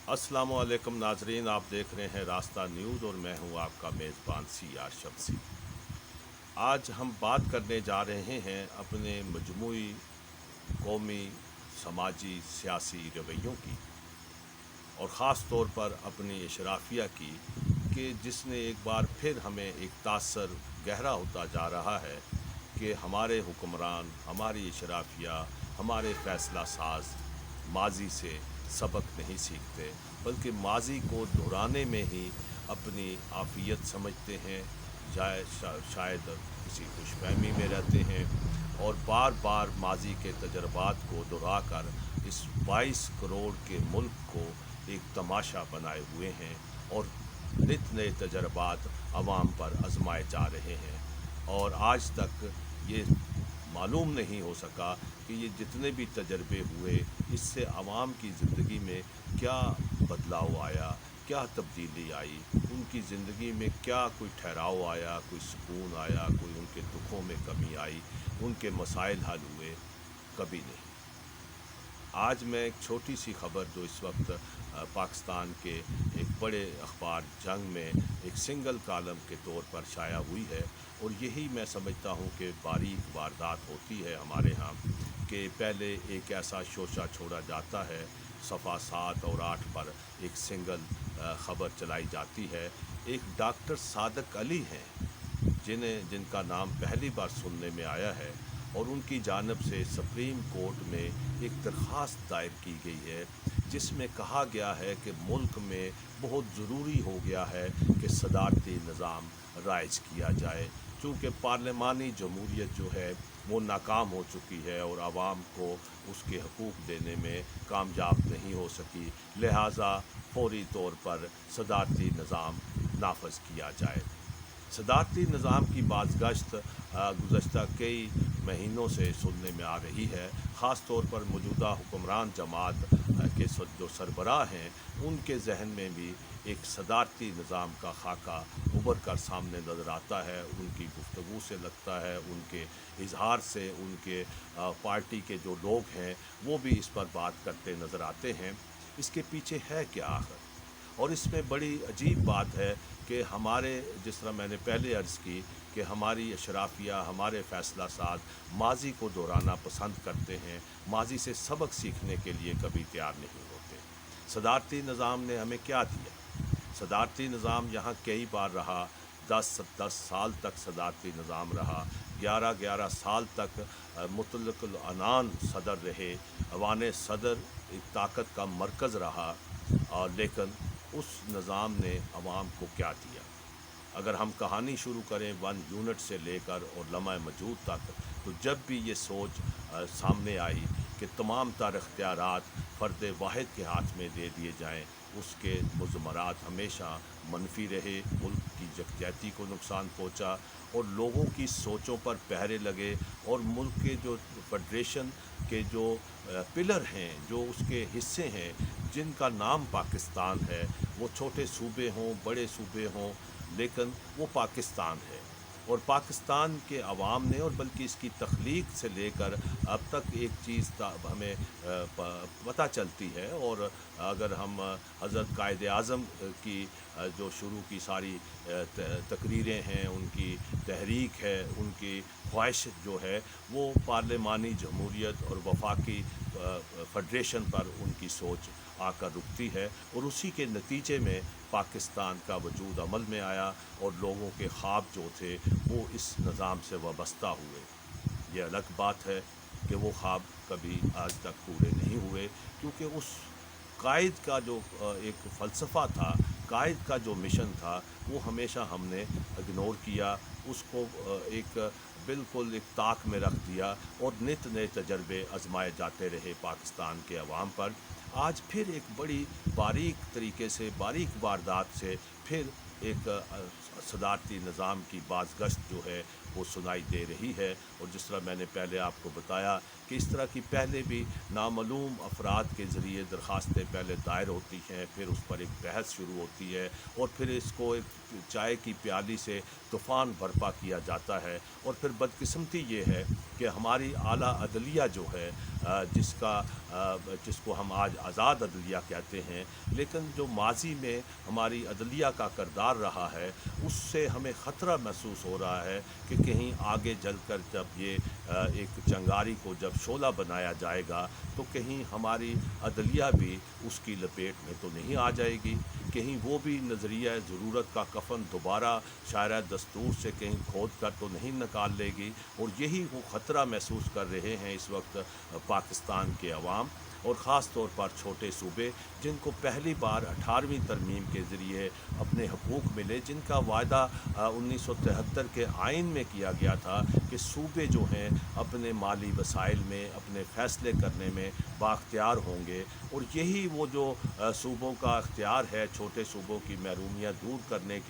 अस्सलाम वालेकुम नाजरीन, आप देख रहे हैं रास्ता न्यूज़ और मैं हूं आपका मेज़बान सियार शमसी। आज हम बात करने जा रहे हैं अपने मजमूई कौमी समाजी सियासी रवैयों की और ख़ास तौर पर अपनी इशराफिया की, कि जिसने एक बार फिर हमें एक तासर गहरा होता जा रहा है कि हमारे हुक्मरान, हमारी इशराफिया, हमारे फ़ैसला साज माजी से सबक नहीं सीखते, बल्कि माजी को दोहराने में ही अपनी आफियत समझते हैं, शायद किसी खुशफहमी में रहते हैं और बार बार माजी के तजर्बात को दोहराकर इस 22 करोड़ के मुल्क को एक तमाशा बनाए हुए हैं और नित नए तजर्बात अवाम पर आजमाए जा रहे हैं। और आज तक ये मालूम नहीं हो सका कि ये जितने भी तजर्बे हुए, इससे आवाम की ज़िंदगी में क्या बदलाव आया, क्या तब्दीली आई, उनकी ज़िंदगी में क्या कोई ठहराव आया, कोई सुकून आया, कोई उनके दुखों में कमी आई, उनके मसाइल हल हुए। कभी नहीं। आज मैं एक छोटी सी खबर जो इस वक्त पाकिस्तान के एक बड़े अखबार जंग में एक सिंगल कॉलम के तौर पर शाया हुई है, और यही मैं समझता हूँ कि बारीक वारदात होती है हमारे यहाँ, कि पहले एक ऐसा शोशा छोड़ा जाता है, सफ़ा 7 और 8 पर एक सिंगल खबर चलाई जाती है। एक डॉक्टर सादक अली हैं, जिनका नाम पहली बार सुनने में आया है, और उनकी जानब से सुप्रीम कोर्ट में एक दरख्वास्त दायर की गई है, जिसमें कहा गया है कि मुल्क में बहुत ज़रूरी हो गया है कि सदारती निज़ाम राइज किया जाए, चूँकि पार्लिमानी जमहूरियत जो है वो नाकाम हो चुकी है और आवाम को उसके हकूक़ देने में कामयाब नहीं हो सकी। लिहाजा फौरी तौर पर सदारती निज़ाम नाफज किया जाए। सदारती निज़ाम की बाज़गश्त गुज़श्ता कई महीनों से सुनने में आ रही है। ख़ास तौर पर मौजूदा हुक्मरान जमात के जो सरबराह हैं, उनके जहन में भी एक सदारती निज़ाम का खाका उभर कर सामने नज़र आता है। उनकी गुफ्तगू से लगता है, उनके इजहार से, उनके पार्टी के जो लोग हैं वो भी इस पर बात करते नज़र आते हैं। इसके पीछे है क्या आखिर? और इसमें बड़ी अजीब बात है कि हमारे, जिस तरह मैंने पहले अर्ज़ की, कि हमारी अशराफिया, हमारे फ़ैसला साज माजी को दोहराना पसंद करते हैं, माजी से सबक सीखने के लिए कभी तैयार नहीं होते। सदारती निज़ाम ने हमें क्या दिया? सदारती निज़ाम यहाँ कई बार रहा, 10 साल तक सदारती निज़ाम रहा, 11 साल तक मुतलक़ुल अनान सदर रहे, अवान सदर एक ताकत का मरकज़ रहा, और लेकिन उस निज़ाम ने अवाम को क्या दिया? अगर हम कहानी शुरू करें 1 यूनिट से लेकर और लम्हा मौजूद तक, तो जब भी ये सोच सामने आई कि तमाम तर इख्तियारात फ़र्द वाहिद के हाथ में दे दिए जाएँ, उसके मुज़मरात हमेशा मनफी रहे, मुल्क की यकजहती को नुकसान पहुँचा और लोगों की सोचों पर पहरे लगे, और मुल्क के जो फेडरेशन के जो पिलर हैं, जो उसके हिस्से हैं, जिनका नाम पाकिस्तान है, वो छोटे सूबे हों, बड़े सूबे हों, लेकिन वो पाकिस्तान है। और पाकिस्तान के अवाम ने, और बल्कि इसकी तख्लीक से लेकर अब तक एक चीज़ हमें पता चलती है, और अगर हम हज़रत कायद आज़म की जो शुरू की सारी तकरीरें हैं, उनकी तहरीक है, उनकी ख्वाहिश जो है, वो पार्लिमानी जमहूरियत और वफाकी फेडरेशन पर उनकी सोच आकर रुकती है, और उसी के नतीजे में पाकिस्तान का वजूद अमल में आया और लोगों के ख्वाब जो थे वो इस निज़ाम से वाबस्ता हुए। ये अलग बात है कि वो ख्वाब कभी आज तक पूरे नहीं हुए, क्योंकि उस कायद का जो एक फ़लसफ़ा था, कायद का जो मिशन था, वो हमेशा हमने इग्नोर किया, उसको एक बिल्कुल एक ताक में रख दिया, और नित नए तजर्बे आजमाए जाते रहे पाकिस्तान के अवाम पर। आज फिर एक बड़ी बारीक तरीके से, बारीक वारदात से फिर एक सदारती निज़ाम की बाज़गश्त जो है वो सुनाई दे रही है। और जिस तरह मैंने पहले आपको बताया कि इस तरह की पहले भी नामालूम अफराद के ज़रिए दरख्वास्तें पहले दायर होती हैं, फिर उस पर एक बहस शुरू होती है और फिर इसको एक चाय की प्याली से तूफ़ान बर्पा किया जाता है। और फिर बदकिस्मती ये है कि हमारी आला अदलिया जो है जिसको हम आज आज़ाद अदलिया कहते हैं, लेकिन जो माजी में हमारी अदलिया का किरदार रहा है उससे हमें ख़तरा महसूस हो रहा है कि कहीं आगे चलकर जब ये एक चंगारी को जब शोला बनाया जाएगा तो कहीं हमारी अदलिया भी उसकी लपेट में तो नहीं आ जाएगी, कहीं वो भी नज़रिया ज़रूरत का कफन दोबारा शायरा दस्तूर से कहीं खोद कर तो नहीं निकाल लेगी। और यही वो ख़तरा महसूस कर रहे हैं इस वक्त पाकिस्तान के अवाम और ख़ास तौर पर छोटे सूबे जिनको पहली बार 18वीं तरमीम के ज़रिए अपने हकूक़ मिले, जिनका वायदा 1973 के आइन में किया गया था कि सूबे जो हैं अपने माली वसाइल में अपने फ़ैसले करने में बाख्तियार होंगे। और यही वो जो सूबों का इख्तियार है, छोटे सूबों की महरूमियत दूर करने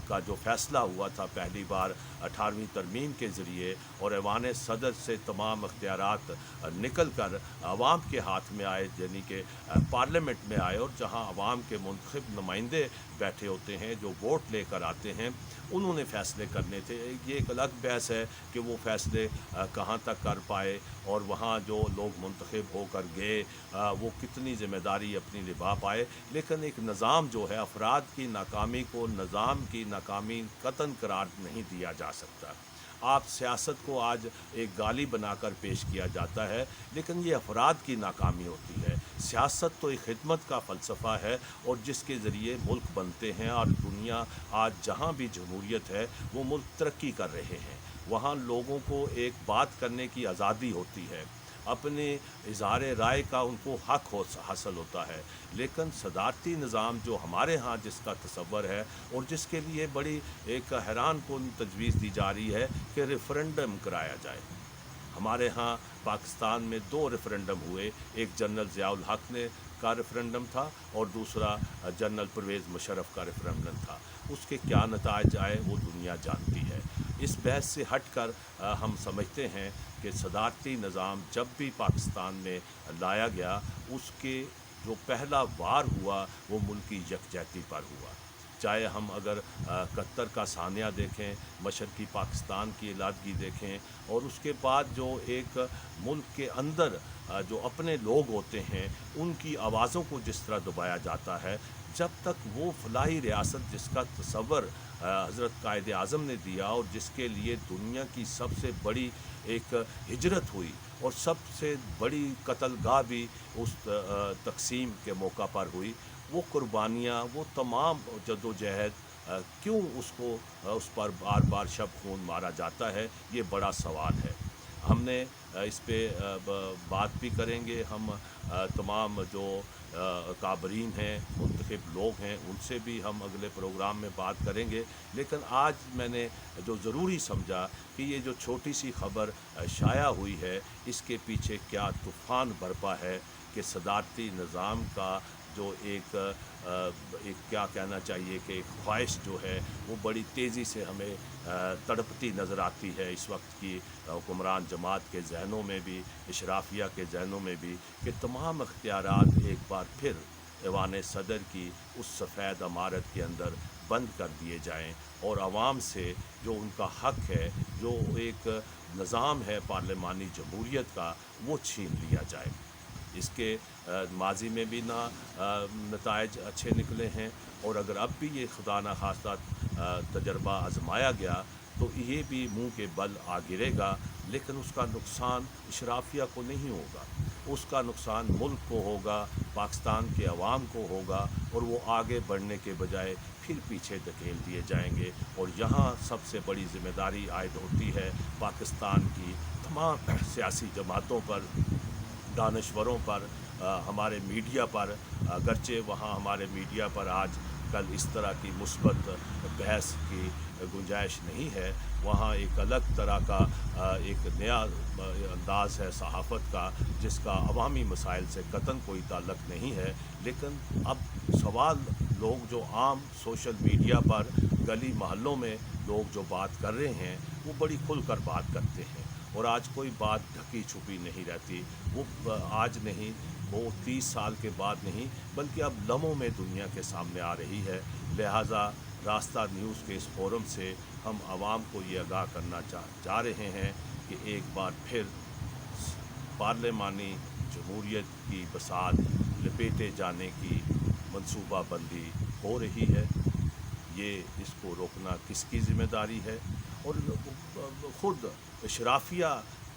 का जो फ़ैसला हुआ था पहली बार 18वीं तरमीम के ज़रिए, और ऐवान सदर से तमाम इख्तियारात निकल कर आवाम के हाथ में आए, यानी कि पार्लियामेंट में आए, और जहां आवाम के मुंतखब नुमाइंदे बैठे होते हैं जो वोट लेकर आते हैं, उन्होंने फ़ैसले करने थे। ये एक अलग बहस है कि वो फ़ैसले कहाँ तक कर पाए और वहाँ जो लोग मुंतखब होकर गए वो कितनी ज़िम्मेदारी अपनी निभा पाए। लेकिन एक निज़ाम जो है, अफराद की नाकामी को निज़ाम की नाकामी कतन करार नहीं दिया जा सकता। आप सियासत को आज एक गाली बनाकर पेश किया जाता है, लेकिन ये अफराद की नाकामी होती है। सियासत तो एक खिदमत का फ़लसफ़ा है और जिसके ज़रिए मुल्क बनते हैं, और दुनिया आज जहाँ भी जमहूरियत है वो मुल्क तरक्की कर रहे हैं, वहाँ लोगों को एक बात करने की आज़ादी होती है, अपने इज़हार राय का उनको हक़ हासिल होता है। लेकिन सदारती निज़ाम जो हमारे यहाँ जिसका तसव्वुर है और जिसके लिए बड़ी एक हैरान कुन तजवीज़ दी जा रही है कि रेफ़रेंडम कराया जाए। हमारे यहाँ पाकिस्तान में 2 रेफ़रेंडम हुए, एक जनरल ज़ियाउल हक़ ने का रेफ़रेंडम था और दूसरा जनरल परवेज़ मुशर्रफ का रेफ़रेंडम था। उसके क्या नताइज आए वो दुनिया जानती है। इस बहस से हट कर हम समझते हैं कि सदारती निज़ाम जब भी पाकिस्तान में लाया गया, उसके जो पहला वार हुआ वो मुल्की यकजहती पर हुआ। चाहे हम अगर कतर का सानिया देखें, मशरक़ी पाकिस्तान की अलहदगी देखें, और उसके बाद जो एक मुल्क के अंदर जो अपने लोग होते हैं उनकी आवाज़ों को जिस तरह दबाया जाता है, जब तक वो फलाही रियासत जिसका तसव्वुर हज़रत कायद आज़म ने दिया और जिसके लिए दुनिया की सबसे बड़ी एक हिजरत हुई और सबसे बड़ी कत्लगाह भी उस तक़सीम के मौका पर हुई, वो कुर्बानियाँ, वो तमाम जद्दोजहद क्यों उस पर बार बार शब खून मारा जाता है, ये बड़ा सवाल है। हमने इस पे बात भी करेंगे, हम तमाम जो काबरीन हैं, मुंतखब लोग हैं, उनसे भी हम अगले प्रोग्राम में बात करेंगे। लेकिन आज मैंने जो ज़रूरी समझा कि ये जो छोटी सी ख़बर शाया हुई है, इसके पीछे क्या तूफ़ान बरपा है कि सदारती निज़ाम का जो एक क्या कहना चाहिए कि एक ख्वाहिश जो है वो बड़ी तेज़ी से हमें तड़पती नज़र आती है इस वक्त की हुक्मरान जमात के जहनों में भी, इशराफिया के जहनों में भी, कि तमाम इख्तियारात एक बार फिर ऐवान सदर की उस सफ़ेद इमारत के अंदर बंद कर दिए जाएं और आवाम से जो उनका हक़ है, जो एक निज़ाम है पार्लिमानी जमहूरियत का, वो छीन लिया जाए। इसके माजी में भी नताइज अच्छे निकले हैं, और अगर अब भी ये खुदा न खास्ता तजर्बा आजमाया गया तो ये भी मुंह के बल आ गिरेगा, लेकिन उसका नुकसान इशराफिया को नहीं होगा, उसका नुकसान मुल्क को होगा, पाकिस्तान के अवाम को होगा, और वो आगे बढ़ने के बजाय फिर पीछे धकेल दिए जाएंगे। और यहाँ सबसे बड़ी ज़िम्मेदारी आयद होती है पाकिस्तान की तमाम सियासी जमातों पर, दानश्वरों पर, हमारे मीडिया पर। अगरचे वहाँ हमारे मीडिया पर आज कल इस तरह की मुस्बत बहस की गुंजाइश नहीं है, वहाँ एक अलग तरह का एक नया अंदाज़ है सहाफ़त का, जिसका अवामी मसाइल से कतन कोई ताल्लुक़ नहीं है। लेकिन अब सवाल लोग जो आम सोशल मीडिया पर गली मोहल्लों में लोग जो बात कर रहे हैं वो बड़ी खुलकर बात करते हैं और आज कोई बात ढकी छुपी नहीं रहती। वो आज नहीं, वो 30 साल के बाद नहीं बल्कि अब लम्हों में दुनिया के सामने आ रही है। लिहाजा रास्ता न्यूज़ के इस फोरम से हम आवाम को ये आगाह करना जा रहे हैं कि एक बार फिर पार्लिमानी जमहूरियत की बसात लपेटे जाने की मंसूबाबंदी हो रही है। ये इसको रोकना किसकी ज़िम्मेदारी है और ख़ुद इशराफिया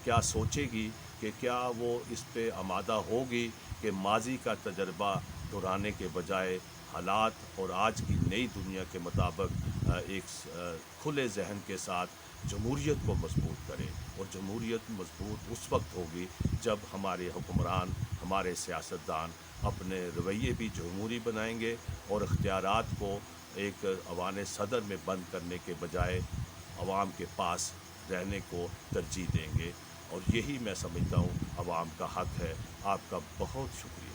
क्या सोचेगी कि क्या वो इस पे आमादा होगी कि माजी का तजर्बा दोहराने के बजाय हालात और आज की नई दुनिया के मुताबिक एक खुले जहन के साथ जमहूरियत को मजबूत करे। और जमहूरियत मजबूत उस वक्त होगी जब हमारे हुक्मरान, हमारे सियासतदान अपने रवैये भी जमहूरी बनाएंगे और इख्तियारात को एक अवान सदर में बंद करने के बजाय अवाम के पास रहने को तरजीह देंगे। और यही मैं समझता हूँ अवाम का हक़ है। आपका बहुत शुक्रिया।